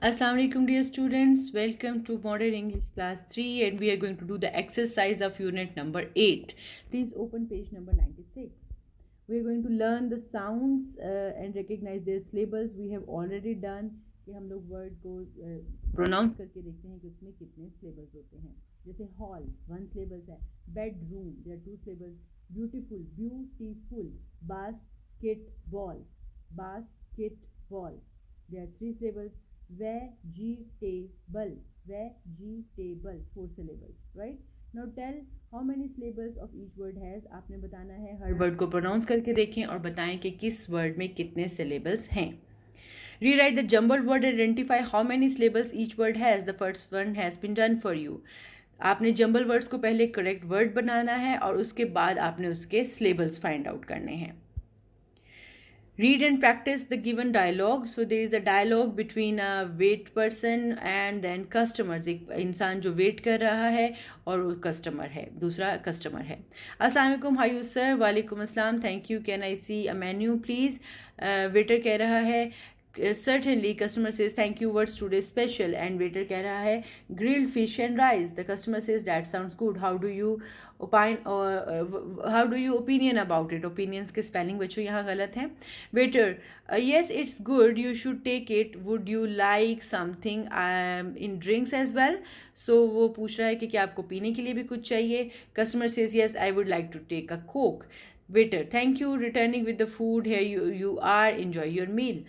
Assalamu alaikum dear students, welcome to Modern English class 3 and we are going to do the exercise of unit number 8. Please open page number 96. We are going to learn the sounds and recognize their syllables. We have already done कि हम लोग word को pronounce करके देखते हैं कि उसमें कितने syllables होते हैं. जैसे हॉल 1 syllables है, bedroom there are 2 syllables, beautiful beautiful, basketball basketball there are 3 syllables, vegetable 4 syllables, right? Now tell how many syllables of each word has. आपने बताना है, हर वर्ड को प्रोनाउंस करके देखें और बताएं कि किस वर्ड में कितने syllables हैं. Rewrite the jumbled word and identify how many syllables each word has. The first one has been done for you. आपने जंबल वर्ड्स को पहले करेक्ट वर्ड बनाना है और उसके बाद आपने उसके syllables फाइंड आउट करने हैं. Read and practice the given dialogue. So there is a dialogue between a wait person and then customers. एक इंसान जो वेट कर रहा है और वो कस्टमर है, दूसरा कस्टमर है. अस्सलाम वालेकुम, हाउ यू सर? वालेकुम अस्सलाम, thank you, can I see a menu please? Waiter कह रहा है certainly. Customer says thank you, what's today special? And waiter कह रहा है grilled fish and rice. The customer says that sounds good. How do you opine how do you opinion about it? Opinions के spelling बच्चों यहाँ गलत हैं. Waiter, yes it's good, you should take it. Would you like something in drinks as well? So वो पूछ रहा है कि क्या आपको पीने के लिए भी कुछ चाहिए. Customer says yes, I would like to take a Coke. Waiter, thank you, returning with the food. Here you are, enjoy your meal.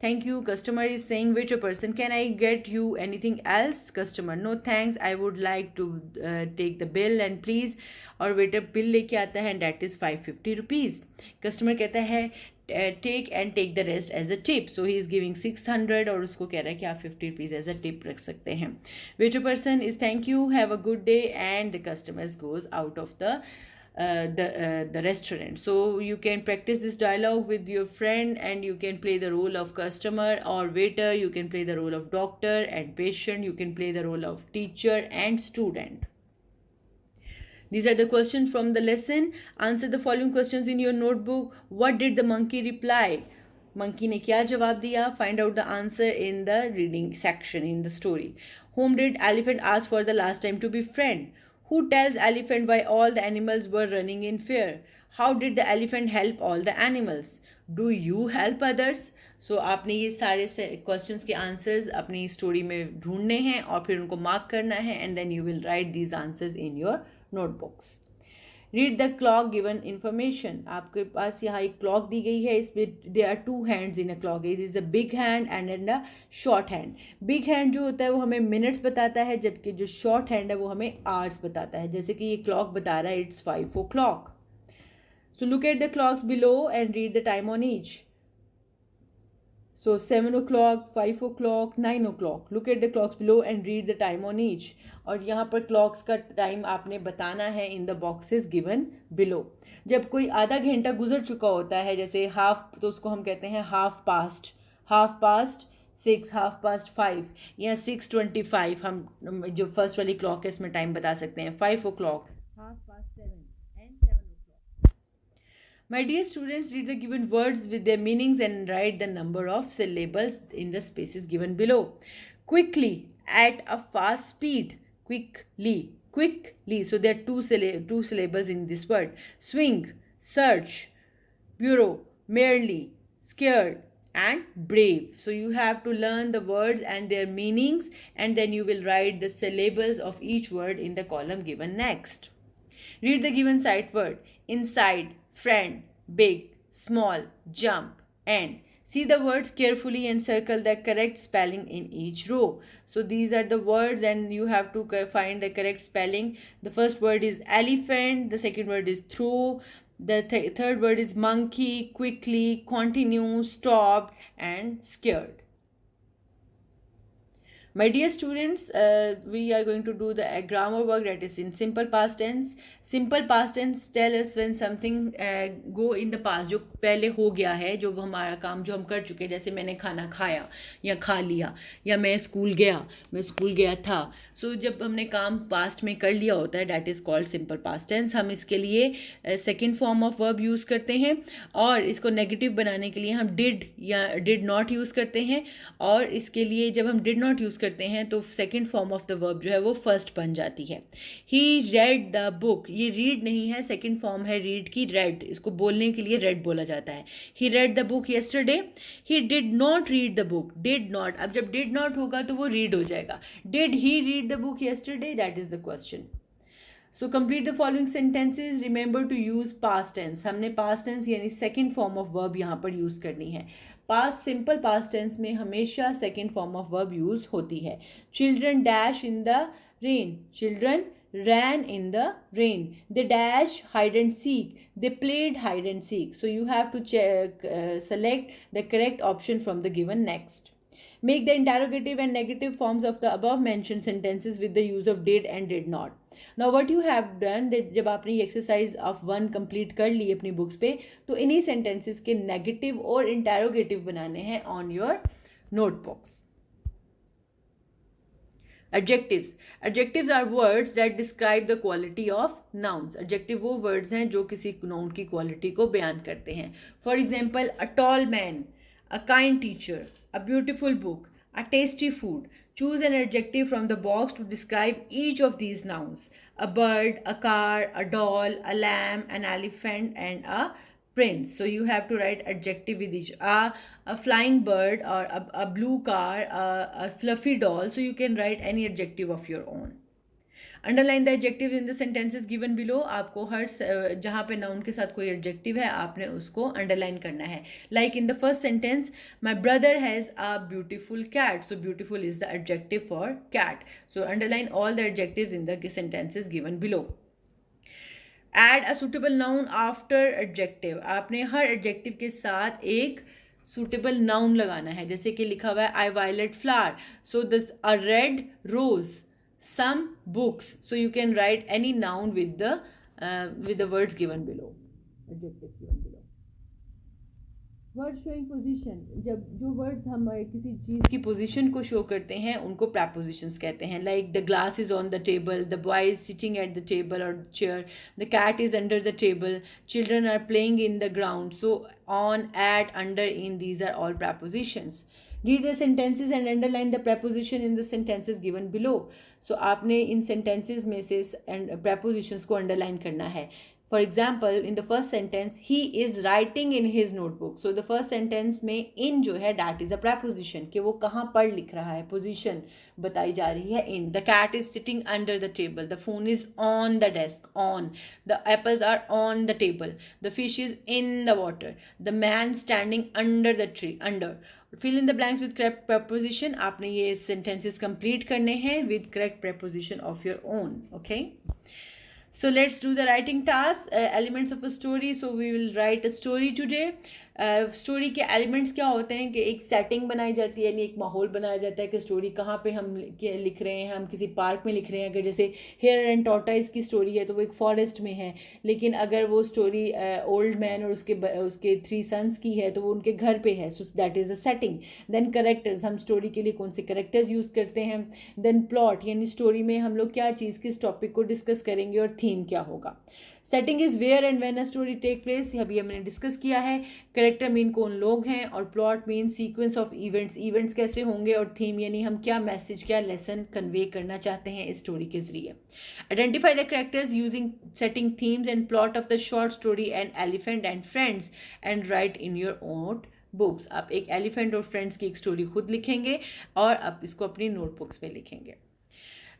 Thank you. Customer is saying waiter person, can I get you anything else? Customer, no thanks, I would like to take the bill and please. और waiter bill लेके आता है and that is 550 rupees. Customer कहता है take and take the rest as a tip. So he is giving 600 और उसको कह रहा है कि आप 50 rupees as a tip रख सकते हैं. Waiter person is thank you, have a good day, and the customer goes out of the restaurant. So you can practice this dialogue with your friend and you can play the role of customer or waiter. You can play the role of doctor and patient. You can play the role of teacher and student. These are the questions from the lesson. Answer the following questions in your notebook. What did the monkey reply? Monkey ने क्या जवाब दिया? Find out the answer in the reading section in the story. Whom did elephant ask for the last time to be friend? Who tells elephant why all the animals were running in fear? How did the elephant help all the animals? Do you help others? So आपने ये सारे questions के answers अपनी story में ढूंढने हैं और फिर उनको मार्क करना है and then you will write these answers in your notebooks. Read the clock given information. आपके पास यहाँ एक क्लॉक दी गई है, इसमें there are 2 hands in a clock. It is a big hand and a short hand. Big hand जो होता है वो हमें मिनट्स बताता है, जबकि जो शॉर्ट हैंड है वो हमें आवर्स बताता है. जैसे कि ये क्लॉक बता रहा है it's 5 o'clock. So look at the clocks below and read the time on each. So 7 o'clock, 5 o'clock, 9 o'clock. Look at the clocks below and read the time on each. और यहाँ पर clocks का time आपने बताना है in the boxes given below. जब कोई आधा घंटा गुजर चुका होता है, जैसे हाफ, तो उसको हम कहते हैं हाफ पास्ट 6, हाफ पास्ट 5 या 6:25. हम जो फर्स्ट वाली क्लॉक है इसमें टाइम बता सकते हैं. 5 o'clock, half past 7 and 7 o'clock. My dear students, read the given words with their meanings and write the number of syllables in the spaces given below. Quickly, at a fast speed. Quickly. So there are two syllables in this word. Swing, search, bureau, merely, scared, and brave. So you have to learn the words and their meanings and then you will write the syllables of each word in the column given next. Read the given sight word. Inside, friend, big, small, jump, and. See the words carefully and circle the correct spelling in each row. So these are the words and you have to find the correct spelling. The first word is elephant, the second word is through, the third word is monkey, quickly, continue, stop, and scared. My dear students, we are going to do the grammar work that is in simple past tense. Simple past tense tell us when something go in the past, जो पहले हो गया है, जो हमारा काम जो हम कर चुके हैं, जैसे मैंने खाना खाया या खा लिया, या मैं स्कूल गया था. So जब हमने काम पास्ट में कर लिया होता है, that is called simple past tense. हम इसके लिए second form of verb use करते हैं, और इसको नेगेटिव बनाने के लिए हम did या did not यूज़ करते हैं. और इसके लिए जब हम did not यूज़ करते हैं तो second form of the verb जो है वो फर्स्ट बन जाती है. ही रेड द बुक, ये रीड नहीं है, सेकेंड फॉर्म है रीड की, रेड. इसको बोलने के लिए रेड बोला जाता है. He read the book yesterday. He did not read the book, did not. अब जब डिड नॉट होगा तो वो रीड हो जाएगा. Did he read the book yesterday, that is the question. So complete the following sentences. Remember to use past tense. हमने past tense यानी second form of verb यहाँ पर यूज़ करनी है. पास्ट सिंपल पास्ट टेंस में हमेशा second form of verb use होती है. Children dash in the rain. Children ran in the rain. They dash hide and seek. They played hide and seek. So you have to select the correct option from the given next. Make the interrogative and negative forms of the above mentioned sentences with the use of did and did not. Now what you have done, जब आपने ये exercise of 1 complete कर ली अपनी books पे, तो इन्हीं sentences के negative और interrogative बनाने हैं on your notebooks. Adjectives. Adjectives are words that describe the quality of nouns. Adjective वो words हैं जो किसी noun की quality को बयान करते हैं. For example, a tall man, a kind teacher, a beautiful book, a tasty food. Choose an adjective from the box to describe each of these nouns. A bird, a car, a doll, a lamb, an elephant, and a prince. So you have to write adjective with each. A flying bird, or a blue car, a fluffy doll. So you can write any adjective of your own. Underline the adjective in the sentences given below. आपको हर जहाँ पे noun के साथ कोई adjective है आपने उसको underline करना है. Like in the first sentence, my brother has a beautiful cat. So beautiful is the adjective for cat. So underline all the adjectives in the sentences given below. Add a suitable noun after adjective. आपने हर adjective के साथ एक suitable noun लगाना है. जैसे कि लिखा हुआ है I violet flower. So this a red rose. Some books. So you can write any noun with the words given below. Adjectives given below. Word showing position. जब जो वर्ड्स हम किसी चीज़ की पोजीशन को शो करते हैं उनको प्रैपोजिशंस कहते हैं. Like the glass is on the table, the boy is sitting at the table और chair, the cat is under the table, children are playing in the ground. So on, at, under, in, these are all prepositions. Read the sentences and underline the preposition in the sentences given below. So आपने इन sentences में से prepositions को underline करना है. For example, in the first sentence, he is writing in his notebook. So the first sentence में in जो है that is a preposition कि वो कहाँ पर लिख रहा है, position बताई जा रही है in. The cat is sitting under the table. The phone is on the desk, on. The apples are on the table. The fish is in the water. The man standing under the tree, under. Fill in the blanks with correct preposition. आपने ये sentences complete करने हैं with correct preposition of your own. Okay. So let's do the writing task. Elements of a story. So we will write a story today. Story के elements क्या होते हैं कि एक सेटिंग बनाई जाती है, यानी एक माहौल बनाया जाता है कि स्टोरी कहाँ पे हम लिख रहे हैं. हम किसी पार्क में लिख रहे हैं. अगर जैसे हेयर एंड टॉर्टोइस की स्टोरी है तो वो एक फॉरेस्ट में है. लेकिन अगर वो स्टोरी ओल्ड मैन और उसके 3 सन्स की है तो वो उनके घर पे है. So that is a setting. Then characters. हम स्टोरी के लिए कौन से करेक्टर्स यूज़ करते हैं. देन प्लॉट, यानी स्टोरी में हम लोग क्या चीज़ किस टॉपिक को डिस्कस करेंगे और थीम क्या होगा. Setting is where and when a story take place. अभी हमने डिस्कस किया है. करेक्टर मीन कौन लोग हैं, और plot mean sequence of events, events कैसे होंगे, और थीम यानी हम क्या मैसेज क्या लेसन कन्वे करना चाहते हैं इस स्टोरी के जरिए. Identify the characters using setting themes and plot of the short story and elephant and friends and right in your own books. आप एक एलिफेंट और फ्रेंड्स की एक स्टोरी खुद लिखेंगे और आप इसको अपनी नोटबुक्स में लिखेंगे.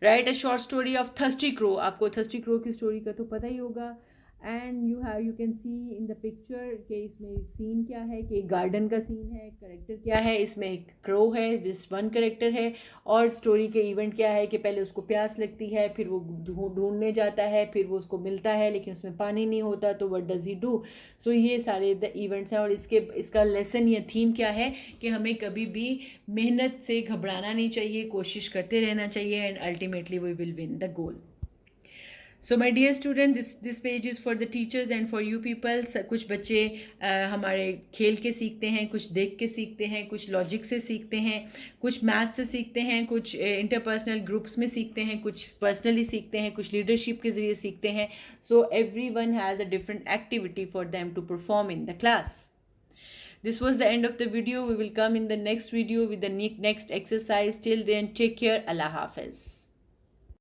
Right a short story of thirsty crow. आपको थर्स्टी क्रो की स्टोरी का तो पता ही होगा. And you can see in the picture कि इसमें सीन क्या है, कि गार्डन का सीन है, करेक्टर क्या है, इसमें एक क्रो है, जिस वन करेक्टर है, और स्टोरी के इवेंट क्या है कि पहले उसको प्यास लगती है, फिर वो ढूंढने जाता है, फिर वो उसको मिलता है लेकिन उसमें पानी नहीं होता, तो व्हाट डज ही डू। सो ये सारे द इवेंट्स हैं, और इसका लेसन या थीम क्या है कि हमें कभी भी मेहनत से घबराना नहीं चाहिए, कोशिश करते रहना चाहिए, and ultimately we will win the goal. So my dear student, this page is for the teachers and for you peoples. कुछ बच्चे हमारे खेल के सीखते हैं, कुछ देख के सीखते हैं, कुछ लॉजिक से सीखते हैं, कुछ मैथ से सीखते हैं, कुछ इंटरपर्सनल ग्रुप्स में सीखते हैं, कुछ पर्सनली सीखते हैं, कुछ लीडरशिप के ज़रिए सीखते हैं। So every one has a different activity for them to perform in the class. This was the end of the video. We will come in the next video with the next exercise. Till then, take care. Allah Hafiz.